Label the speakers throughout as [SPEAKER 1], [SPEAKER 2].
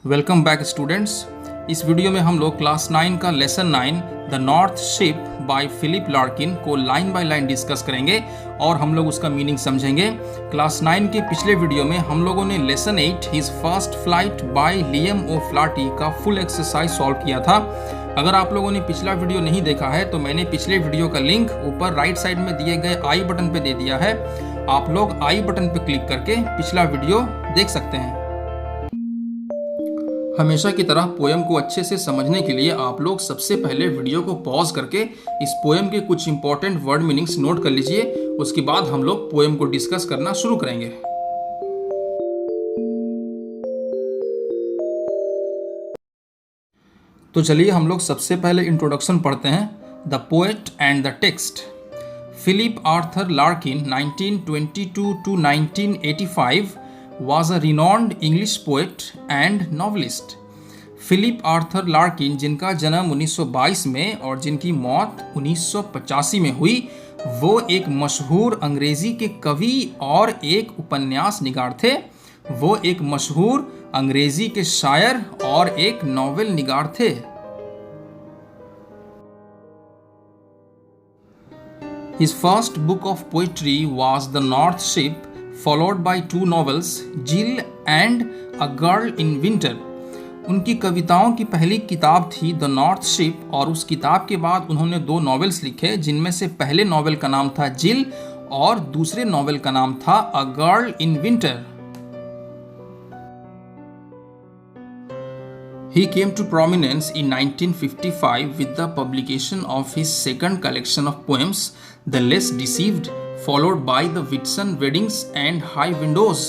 [SPEAKER 1] Welcome back students. इस video में हम लोग क्लास 9 का lesson 9 the North Ship by Philip Larkin को लाइन बाय लाइन डिस्कस करेंगे और हम लोग उसका मीनिंग समझेंगे। क्लास 9 के पिछले वीडियो में हम लोगों ने lesson 8 his first flight by Liam O'Flaherty का फुल एक्सरसाइज सॉल्व किया था। अगर आप लोगों ने पिछला वीडियो नहीं देखा है तो मैंने पिछले वीडियो का लिंक ऊपर राइट साइड में दिए गए आई बटन पे दे दिया है। आप लोग आई बटन पे क्लिक करके पिछला वीडियो देख सकते हैं। हमेशा की तरह पोएम को अच्छे से समझने के लिए आप लोग सबसे पहले वीडियो को पॉज करके इस पोएम के कुछ इंपॉर्टेंट वर्ड मीनिंग्स नोट कर लीजिए। उसके बाद हम लोग पोएम को डिस्कस करना शुरू करेंगे। तो चलिए हम लोग सबसे पहले इंट्रोडक्शन पढ़ते हैं। The poet and the text. Philip Arthur Larkin 1922 to 1985 was a renowned English poet and novelist. Philip Arthur Larkin, जिनका जन्म 1922 में और जिनकी मौत 1985 में हुई, वो एक मशहूर अंग्रेजी के कवि और एक उपन्यास निगार थे। वो एक मशहूर अंग्रेजी के शायर और एक नॉवेल निगार थे। His first book of poetry was The North Ship, followed by two novels, Jill and A Girl in Winter. उनकी कविताओं की पहली किताब थी द नॉर्थ शिप और उस किताब के बाद उन्होंने दो नॉवेल्स लिखे, जिनमें से पहले नॉवेल का नाम था जिल और दूसरे नॉवेल का नाम था a girl in winter. He came to prominence in 1955 with the publication of his second collection of poems, The Less Deceived, followed by The Whitsun Weddings and High Windows.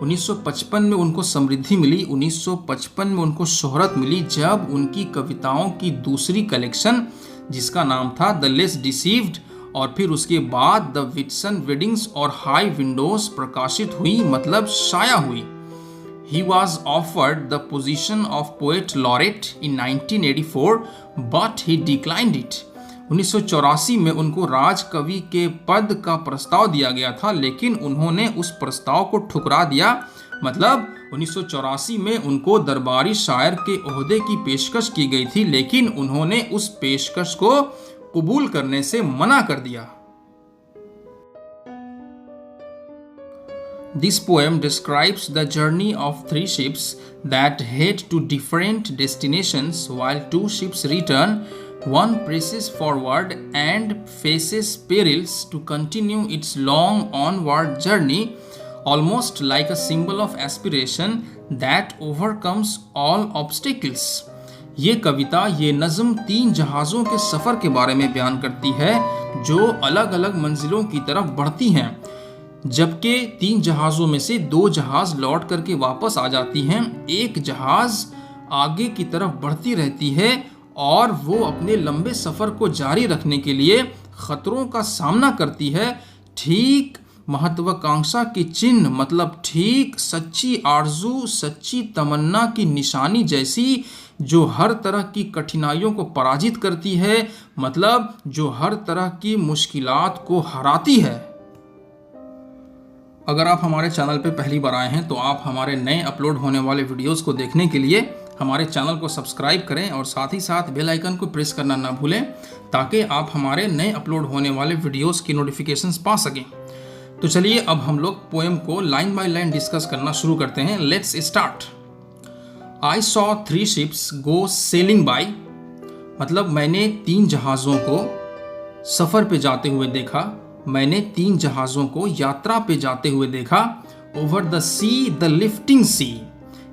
[SPEAKER 1] 1955 में उनको समृद्धि मिली, 1955 में उनको शोहरत मिली जब उनकी कविताओं की दूसरी कलेक्शन जिसका नाम था द लेस डिसीव्ड और फिर उसके बाद द विटसन वेडिंग्स और हाई विंडोज प्रकाशित हुई, मतलब शाया हुई। He was offered the position of poet laureate in 1984, but he declined it. 1984 में उनको राज कवि के पद का प्रस्ताव दिया गया था, लेकिन उन्होंने उस प्रस्ताव को ठुकरा दिया। मतलब 1984 में उनको दरबारी शायर के ओहदे की पेशकश की गई थी, लेकिन उन्होंने उस पेशकश को कबूल करने से मना कर दिया। This poem describes the journey of three ships that head to different destinations while two ships return. One presses forward and faces perils to continue its long onward journey, almost like a symbol of aspiration that overcomes all obstacles. ये कविता, ये नज़्म तीन जहाज़ों के सफ़र के बारे में बयान करती है जो अलग अलग मंजिलों की तरफ बढ़ती हैं, जबकि तीन जहाज़ों में से दो जहाज़ लौट करके वापस आ जाती हैं। एक जहाज़ आगे की तरफ बढ़ती रहती है और वो अपने लंबे सफ़र को जारी रखने के लिए ख़तरों का सामना करती है। ठीक महत्वाकांक्षा की चिन्ह, मतलब ठीक सच्ची आरजू, सच्ची तमन्ना की निशानी जैसी, जो हर तरह की कठिनाइयों को पराजित करती है, मतलब जो हर तरह की मुश्किलात को हराती है। अगर आप हमारे चैनल पे पहली बार आए हैं तो आप हमारे नए अपलोड होने वाले वीडियोस को देखने के लिए हमारे चैनल को सब्सक्राइब करें और साथ ही साथ बेल आइकन को प्रेस करना ना भूलें, ताकि आप हमारे नए अपलोड होने वाले वीडियोस की नोटिफिकेशंस पा सकें। तो चलिए अब हम लोग पोएम को लाइन बाय लाइन डिस्कस करना शुरू करते हैं। Let's start. I saw three ships go sailing by, मतलब मैंने तीन जहाज़ों को सफ़र पे जाते हुए देखा, मैंने तीन जहाज़ों को यात्रा पे जाते हुए देखा। Over the sea the lifting sea,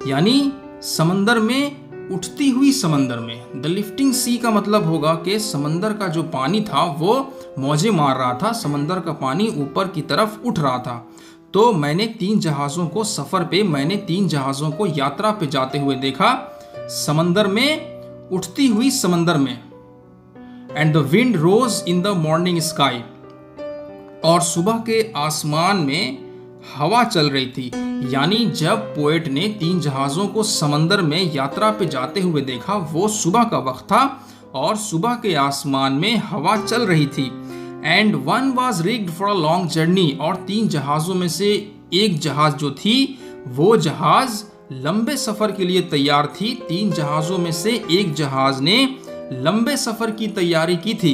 [SPEAKER 1] यानी समंदर में, उठती हुई समंदर में। द लिफ्टिंग सी का मतलब होगा कि समंदर का जो पानी था वो मौजें मार रहा था, समंदर का पानी ऊपर की तरफ उठ रहा था। तो मैंने तीन जहाज़ों को सफ़र पे, मैंने तीन जहाज़ों को यात्रा पे जाते हुए देखा, समंदर में, उठती हुई समंदर में। And the wind rose in the morning sky, और सुबह के आसमान में हवा चल रही थी। यानी जब पोएट ने तीन जहाज़ों को समंदर में यात्रा पे जाते हुए देखा, वो सुबह का वक्त था और सुबह के आसमान में हवा चल रही थी। And one was rigged for a long journey, और तीन जहाज़ों में से एक जहाज़ जो थी वो जहाज़ लंबे सफर के लिए तैयार थी। 3 जहाजों में से एक जहाज ने लंबे सफर की तैयारी की थी।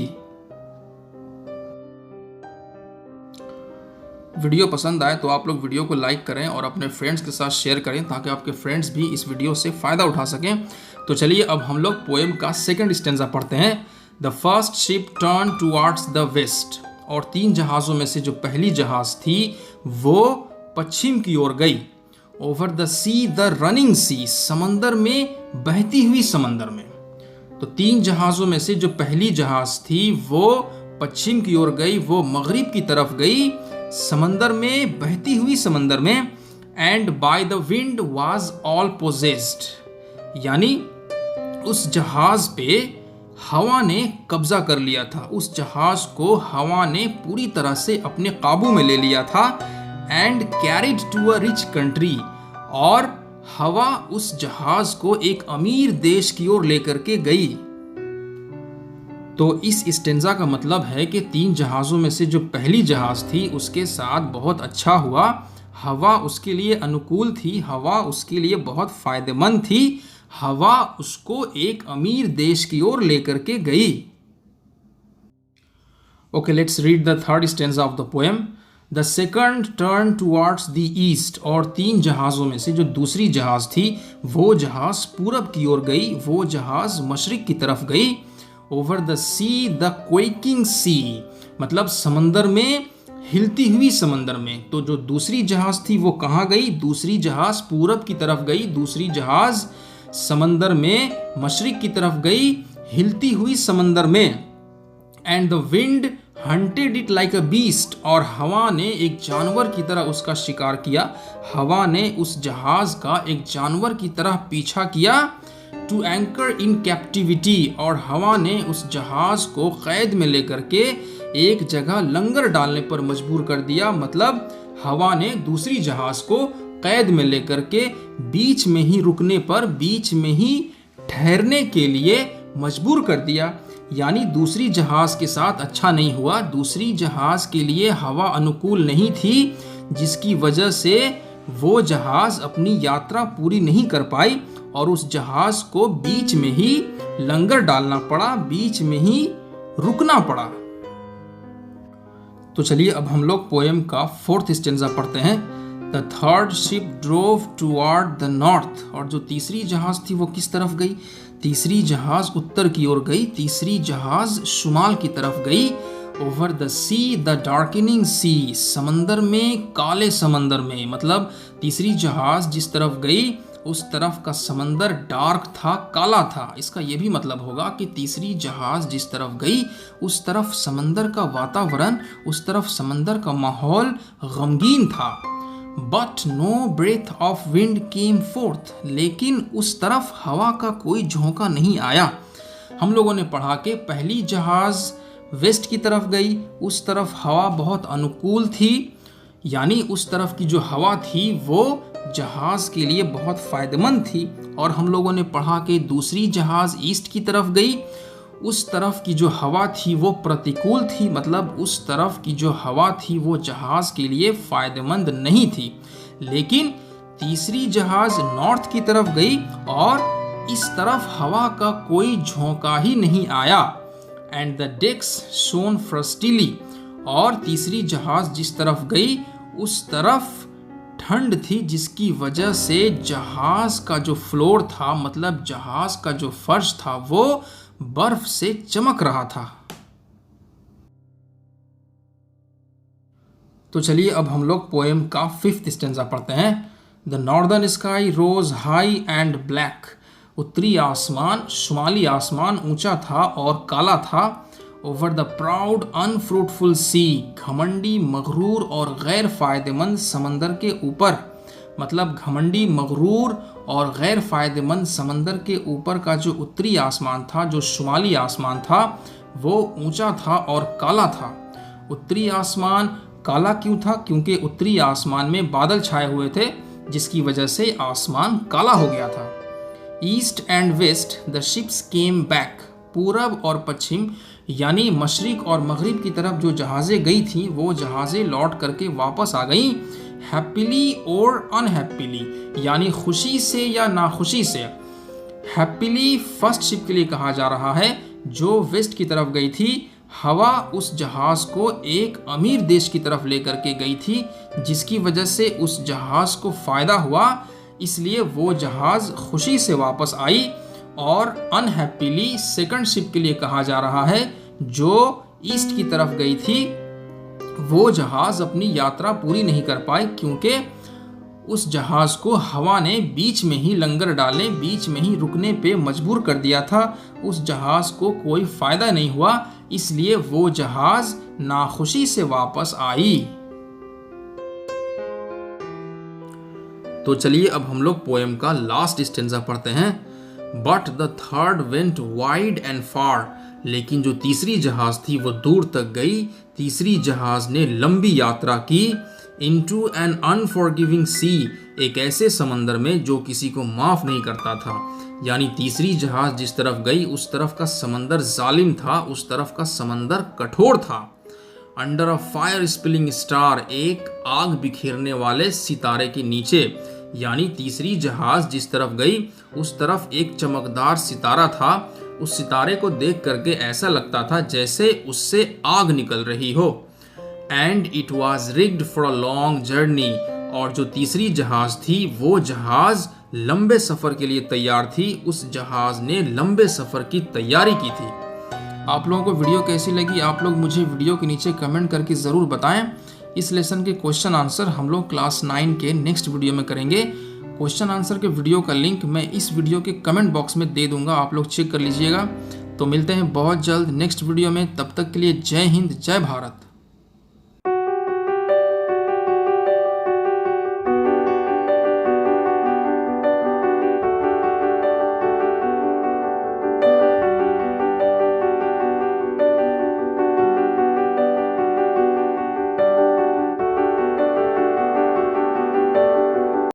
[SPEAKER 1] वीडियो पसंद आए तो आप लोग वीडियो को लाइक करें और अपने फ्रेंड्स के साथ शेयर करें ताकि आपके फ्रेंड्स भी इस वीडियो से फ़ायदा उठा सकें। तो चलिए अब हम लोग पोएम का सेकंड स्टेंजा पढ़ते हैं। The first ship turn towards the west. और 3 जहाज़ों में से जो पहली जहाज़ थी वो पश्चिम की ओर गई। Over the sea the running sea, समंदर में, बहती हुई समंदर में। तो 3 जहाज़ों में से जो पहली जहाज़ थी वो पश्चिम की ओर गई, वो मगरिब की तरफ गई, समंदर में, बहती हुई समंदर में। And by the wind was all possessed, यानी उस जहाज पे हवा ने कब्जा कर लिया था। उस जहाज को हवा ने पूरी तरह से अपने काबू में ले लिया था। And carried to a rich country, और हवा उस जहाज को एक अमीर देश की ओर लेकर के गई। तो इस स्टेंजा का मतलब है कि 3 जहाज़ों में से जो पहली जहाज़ थी उसके साथ बहुत अच्छा हुआ। हवा उसके लिए अनुकूल थी, हवा उसके लिए बहुत फायदेमंद थी, हवा उसको एक अमीर देश की ओर लेकर के गई। Okay, let's read the third stanza of the poem. The second turn towards the east. और 3 जहाज़ों में से जो दूसरी जहाज़ थी वो जहाज़ पूरब की ओर गई, वो जहाज़ मशरिक की तरफ गई। ओवर द सी द क्वेकिंग सी, मतलब समंदर में, हिलती हुई समंदर में। तो जो दूसरी जहाज थी वो कहाँ गई? दूसरी जहाज पूरब की तरफ गई, दूसरी जहाज समंदर में मशरिक की तरफ गई, हिलती हुई समंदर में। And the wind hunted it like a beast, और हवा ने एक जानवर की तरह उसका शिकार किया। हवा ने उस जहाज का एक जानवर की तरह पीछा किया। टू एंकर इन कैप्टिविटी, और हवा ने उस जहाज को कैद में लेकर के एक जगह लंगर डालने पर मजबूर कर दिया। मतलब हवा ने दूसरी जहाज को कैद में लेकर के बीच में ही रुकने पर, बीच में ही ठहरने के लिए मजबूर कर दिया। यानी दूसरी जहाज के साथ अच्छा नहीं हुआ। दूसरी जहाज के लिए हवा अनुकूल नहीं थी, जिसकी वजह से वो जहाज अपनी यात्रा पूरी नहीं कर पाई और उस जहाज को बीच में ही लंगर डालना पड़ा, बीच में ही रुकना पड़ा। तो चलिए अब हम लोग पोएम का 4th स्टेंजा पढ़ते हैं। The third ship drove toward the north. और जो तीसरी जहाज थी वो किस तरफ गई? तीसरी जहाज उत्तर की ओर गई, तीसरी जहाज शुमाल की तरफ गई। Over the sea the darkening sea, समंदर में, काले समंदर में। मतलब तीसरी जहाज जिस तरफ गई उस तरफ का समंदर डार्क था, काला था। इसका यह भी मतलब होगा कि तीसरी जहाज जिस तरफ गई उस तरफ समंदर का वातावरण, उस तरफ समंदर का माहौल गमगीन था। But no breath of wind came forth, लेकिन उस तरफ हवा का कोई झोंका नहीं आया। हम लोगों ने पढ़ा कि पहली जहाज वेस्ट की तरफ गई, उस तरफ हवा बहुत अनुकूल थी, यानी उस तरफ की जो हवा थी वो जहाज के लिए बहुत फायदेमंद थी। और हम लोगों ने पढ़ा कि दूसरी जहाज ईस्ट की तरफ गई, उस तरफ की जो हवा थी वो प्रतिकूल थी, मतलब उस तरफ की जो हवा थी वो जहाज के लिए फायदेमंद नहीं थी। लेकिन तीसरी जहाज नॉर्थ की तरफ गई और इस तरफ हवा का कोई झोंका ही नहीं आया। एंड द डेक्स शोन फ्रस्टिली, और तीसरी जहाज जिस तरफ गई उस तरफ ठंड थी, जिसकी वजह से जहाज का जो फ्लोर था, मतलब जहाज का जो फर्श था, वो बर्फ से चमक रहा था। तो चलिए अब हम लोग पोएम का 5th स्टेंजा पढ़ते हैं। The northern sky rose high and black. उत्तरी आसमान, शुमाली आसमान ऊंचा था और काला था। Over the proud unfruitful sea, घमंडी, मगरूर और गैर फायदेमंद समंदर के ऊपर। मतलब घमंडी, मगरूर और गैर फायदेमंद समंदर के ऊपर का जो उत्तरी आसमान था, जो शुमाली आसमान था, वो ऊंचा था और काला था। उत्तरी आसमान काला क्यों था? क्योंकि उत्तरी आसमान में बादल छाए हुए थे, जिसकी वजह से आसमान काला हो गया था। East and west the ships came back. पूरब और पश्चिम यानी मशरिक और मगरिब की तरफ जो जहाज़ें गई थी वो जहाज़ें लौट करके वापस आ गईं। हैप्पीली और अनहैप्पीली, यानी खुशी से या नाखुशी से। हैप्पीली फर्स्ट शिप के लिए कहा जा रहा है जो वेस्ट की तरफ गई थी। हवा उस जहाज को एक अमीर देश की तरफ लेकर के गई थी, जिसकी वजह से उस जहाज को फायदा हुआ, इसलिए वो जहाज खुशी से वापस आई। और अनहैप्पीली सेकंड शिप के लिए कहा जा रहा है जो ईस्ट की तरफ गई थी। वो जहाज अपनी यात्रा पूरी नहीं कर पाई क्योंकि उस जहाज को हवा ने बीच में ही लंगर डाले, बीच में ही रुकने पे मजबूर कर दिया था। उस जहाज को कोई फायदा नहीं हुआ, इसलिए वो जहाज नाखुशी से वापस आई। तो चलिए अब हम लोग पोएम का लास्ट स्टेंजा पढ़ते हैं। But the third went wide and far, लेकिन जो तीसरी जहाज थी वो दूर तक गई। तीसरी जहाज ने लंबी यात्रा की। इनटू एन अनफॉरगिविंग सी, एक ऐसे समंदर में जो किसी को माफ नहीं करता था। यानी तीसरी जहाज जिस तरफ गई उस तरफ का समंदर जालिम था, उस तरफ का समंदर कठोर था। Under a fire spilling star, एक आग बिखेरने वाले सितारे के नीचे। यानी तीसरी जहाज जिस तरफ गई उस तरफ एक चमकदार सितारा था। उस सितारे को देख करके ऐसा लगता था जैसे उससे आग निकल रही हो। And it was rigged for a long journey, और जो तीसरी जहाज थी वो जहाज लंबे सफर के लिए तैयार थी। उस जहाज ने लंबे सफर की तैयारी की थी। आप लोगों को वीडियो कैसी लगी आप लोग मुझे वीडियो के नीचे कमेंट करके ज़रूर बताएं। इस लेसन के क्वेश्चन आंसर हम लोग क्लास 9 के नेक्स्ट वीडियो में करेंगे। क्वेश्चन आंसर के वीडियो का लिंक मैं इस वीडियो के कमेंट बॉक्स में दे दूंगा, आप लोग चेक कर लीजिएगा। तो मिलते हैं बहुत जल्द नेक्स्ट वीडियो में, तब तक के लिए जय हिंद जय भारत।